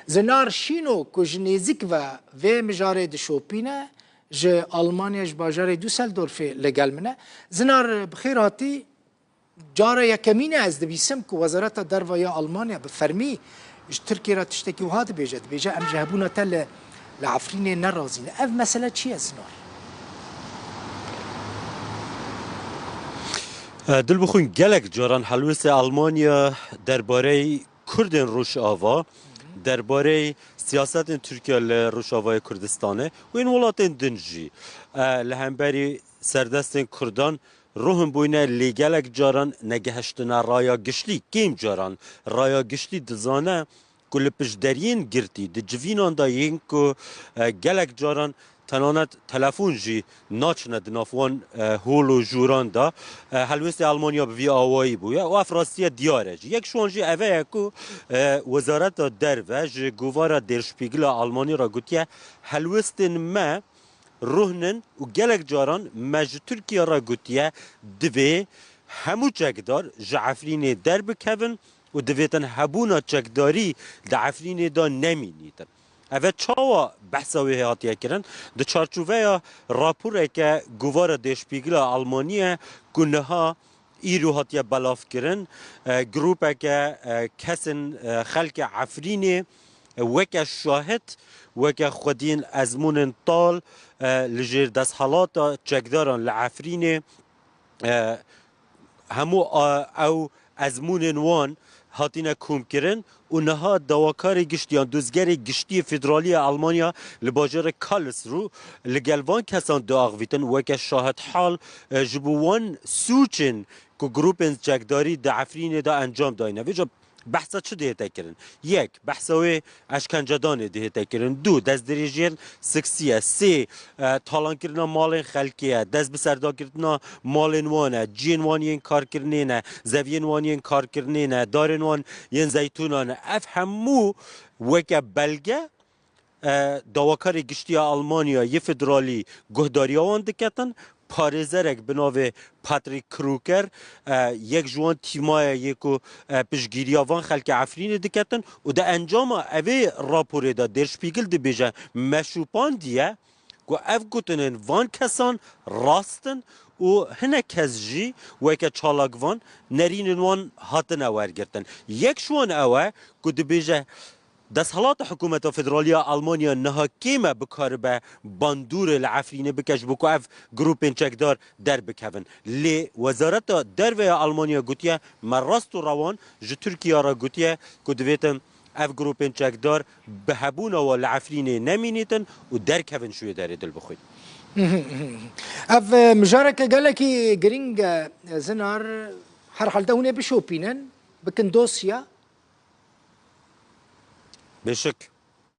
زنار شینو کج نزیک و مجاره دشوپینه ج آلمانیا ج باجاره دوسلدورف لگل منه زنار بخیراتی جاره یکمینه از دبیسم که وزارت درویا آلمانیا بفرمی ترکیه را تشتکی و هاد بیجه ام جهبونا تل لعفرین نرازین اف مسئله چیه زنار؟ دل بخون گلک جاران حلوس آلمانیا درباره کردن روش آوا درباره سیاست ترکیه لروش آوای کردستانه و این ولات دنجی لهمبری سردست کردان روحم بوینه لیگلک جاران نگهشتنا رایا گشتی کیم جاران رایا گشتی دزانه کل پشدرین گرتی د جوینان دا این که گلک جاران تنانت تلفون جی ناچنه دنافوان هول و جوران دا هلوست آلمانیا به وی آوایی بویا و افراستی دیاره جی یک شوان جی اوه اکو وزارت در جی گوارا درشپیگل آلمانی را گوتیه هلوست ما روحنن و گلک جاران مج ترکیه را گوتیه دوی همو چکدار جعفرین در بکوین و دویتن هبونا چکداری دعفرین دا نمینیتن اوه چاوا بحثاوی هاتیه کرن ده چارچوه راپوره که گوار دشپیگل آلمانیه گنها ایرو هاتیه بلاف کرن گروپه که کسن خلق عفرینه وکه شاهد وکه خودین ازمون طال لجیر دست حالاتا چکداران لعفرینه همو او ازمون وان هاتینا کوم کرن و نها دواکار گشتیان دوزگر گشتی فدرالی آلمانیا لباجر کالس رو لگلوان کسان داغویتن وکه شاهد حال جبوان سوچن که گروپن جگداری دعفرین دا انجام داینه ویجا بحثا چه دیتا کرن؟ یک بحثاوی اشکنجدان دیتا کرن دو دست دریجین سکسیه سی تالان کرنا مالین خلکیه دست بسردا کرنا مالین وانه جین وان ین کار کرنینه زوین وان ین کار کرنینه دارین وان ین زیتونانه اف همو وکه بلگه دواکار گشتی آلمانیا یه فدرالی گهداری آوان دکتن پارێزەرێک بناوێ پاتریک کروکر یک جوان تیمایە یەک و پشتگیریاوان خەلکی عفرینê diketin û di encama evê raporê de Der Spiegel dibêje meşûpan diye ku ev gotinin van kesan rastin û hinek kes jî weke çalakvan nerînin wan hatine wergirtin. Yek ji wan ew e ku dibêje دستهالات حکومت فدرالی آلمانیا نها کیمه بکاره باندور العفرینه بکش بکو اف گروپین چکدار در بکوین لی وزارت در و آلمانیا گوتیه مراست و روان جو ترکیه را گوتیه که دویتن اف گروپین چکدار به هبون و العفرینه نمینیتن و در کوین شوی داره دل بخوید اف مجارك قالكي جرينج زنار هر حالته هنا بشوبينن بكن دوسيا بشک